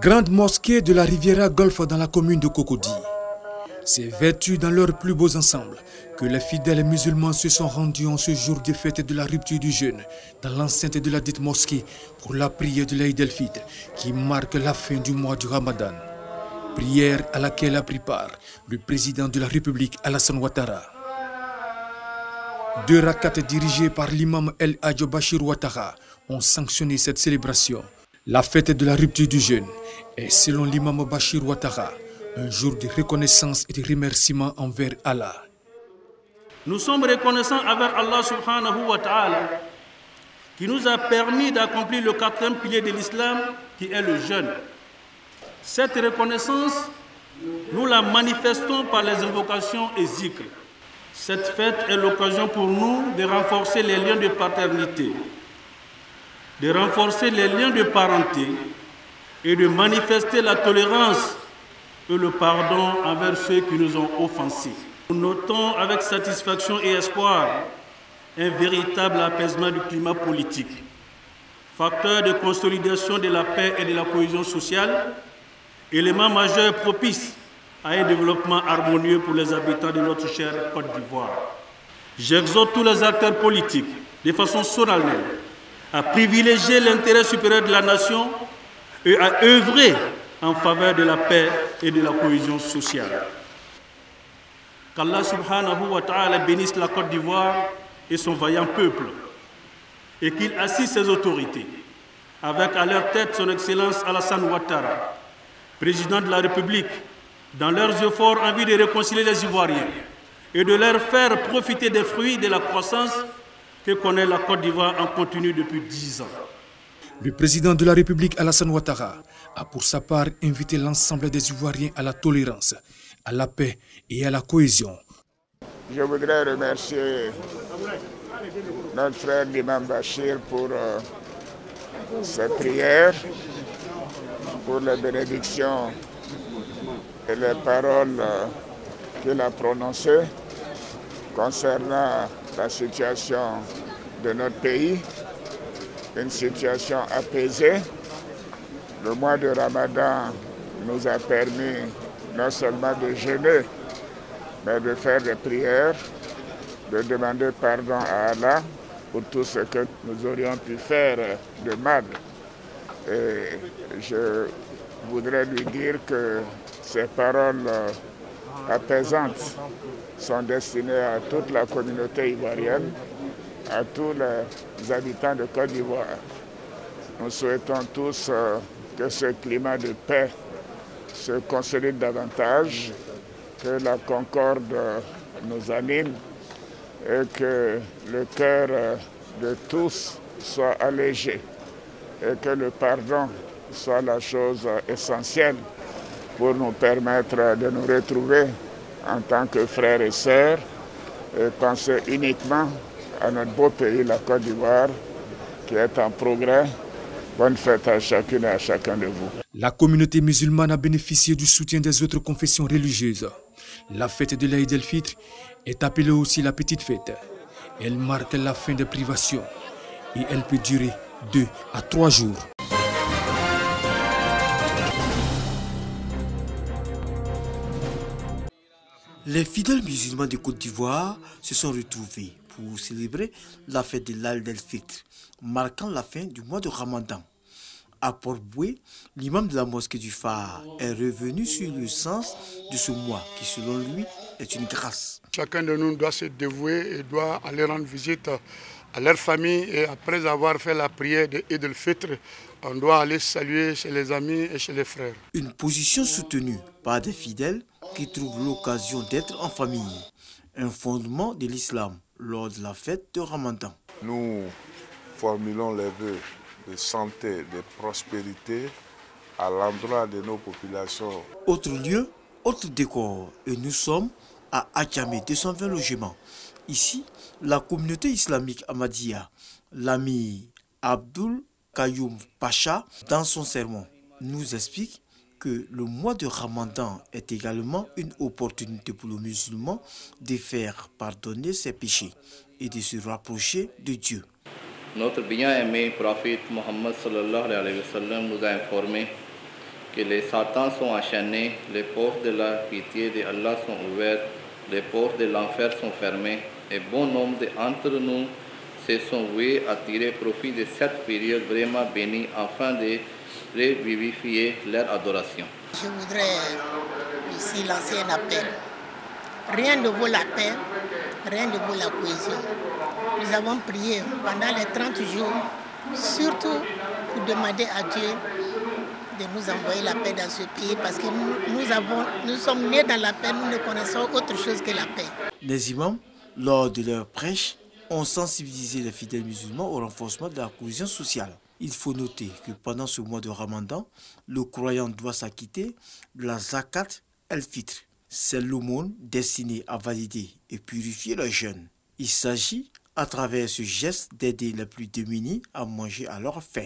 Grande mosquée de la Riviera Golf dans la commune de Cocody. C'est vêtu dans leurs plus beaux ensembles que les fidèles musulmans se sont rendus en ce jour de fête de la rupture du jeûne dans l'enceinte de la dite mosquée pour la prière de l'Aïd el-Fitr qui marque la fin du mois du Ramadan. Prière à laquelle a pris part le président de la République Alassane Ouattara. 2 rakats dirigés par l'imam El Hadj Bachir Ouattara ont sanctionné cette célébration. La fête de la rupture du jeûne est, selon l'imam Bachir Ouattara, un jour de reconnaissance et de remerciement envers Allah. Nous sommes reconnaissants envers Allah subhanahu wa ta'ala qui nous a permis d'accomplir le 4e pilier de l'islam qui est le jeûne. Cette reconnaissance, nous la manifestons par les invocations et zikr. Cette fête est l'occasion pour nous de renforcer les liens de paternité, de renforcer les liens de parenté et de manifester la tolérance et le pardon envers ceux qui nous ont offensés. Nous notons avec satisfaction et espoir un véritable apaisement du climat politique, facteur de consolidation de la paix et de la cohésion sociale, élément majeur propice à un développement harmonieux pour les habitants de notre chère Côte d'Ivoire. J'exhorte tous les acteurs politiques, de façon solennelle, à privilégier l'intérêt supérieur de la nation et à œuvrer en faveur de la paix et de la cohésion sociale. Qu'Allah subhanahu wa ta'ala bénisse la Côte d'Ivoire et son vaillant peuple et qu'il assiste ses autorités, avec à leur tête son Excellence Alassane Ouattara, président de la République, dans leurs efforts en vue de réconcilier les Ivoiriens et de leur faire profiter des fruits de la croissance que connaît la Côte d'Ivoire en continu depuis 10 ans. Le président de la République Alassane Ouattara a pour sa part invité l'ensemble des Ivoiriens à la tolérance, à la paix et à la cohésion. Je voudrais remercier notre frère l'imam Bachir pour ses prières, pour les bénédictions et les paroles qu'il a prononcées concernant la situation de notre pays, une situation apaisée. Le mois de Ramadan nous a permis non seulement de jeûner, mais de faire des prières, de demander pardon à Allah pour tout ce que nous aurions pu faire de mal. Et je voudrais lui dire que ces paroles apaisantes sont destinées à toute la communauté ivoirienne, à tous les habitants de Côte d'Ivoire. Nous souhaitons tous que ce climat de paix se consolide davantage, que la concorde nous anime et que le cœur de tous soit allégé et que le pardon soit la chose essentielle pour nous permettre de nous retrouver en tant que frères et sœurs et penser uniquement à notre beau pays, la Côte d'Ivoire, qui est en progrès. Bonne fête à chacune et à chacun de vous. La communauté musulmane a bénéficié du soutien des autres confessions religieuses. La fête de l'Aïd el-Fitr est appelée aussi la petite fête. Elle marque la fin des privations et elle peut durer 2 à 3 jours. Les fidèles musulmans de Côte d'Ivoire se sont retrouvés pour célébrer la fête de l'Aïd el-Fitr, marquant la fin du mois de Ramadan. À Port-Boué, l'imam de la mosquée du Phare est revenu sur le sens de ce mois qui, selon lui, est une grâce. Chacun de nous doit se dévouer et doit aller rendre visite à leur famille et après avoir fait la prière de Eid el-Fitr, on doit aller saluer chez les amis et chez les frères. Une position soutenue par des fidèles qui trouvent l'occasion d'être en famille, un fondement de l'islam lors de la fête de Ramadan. Nous formulons les vœux de santé, de prospérité à l'endroit de nos populations. Autre lieu, autre décor, et nous sommes à Adjamé, 220 logements. Ici, la communauté islamique Ahmadiyya, l'ami Abdul Kayoum Pacha, dans son sermon, nous explique que le mois de Ramadan est également une opportunité pour le musulman de faire pardonner ses péchés et de se rapprocher de Dieu. Notre bien-aimé prophète Mohammed sallallahu alayhi wa sallam nous a informé que les satans sont enchaînés, les portes de la pitié d'Allah sont ouvertes, les portes de l'enfer sont fermées, et bon nombre d'entre nous se sont voués à tirer profit de cette période vraiment bénie afin de revivifier leur adoration. Je voudrais ici lancer un appel. Rien ne vaut la paix, rien ne vaut la cohésion. Nous avons prié pendant les 30 jours, surtout pour demander à Dieu de nous envoyer la paix dans ce pays parce que nous sommes nés dans la paix, nous ne connaissons autre chose que la paix. Les imams, lors de leur prêche, ont sensibilisé les fidèles musulmans au renforcement de la cohésion sociale. Il faut noter que pendant ce mois de Ramadan, le croyant doit s'acquitter de la zakat el-fitr. C'est l'aumône destinée à valider et purifier le jeûne. Il s'agit, à travers ce geste, d'aider les plus démunis à manger à leur faim.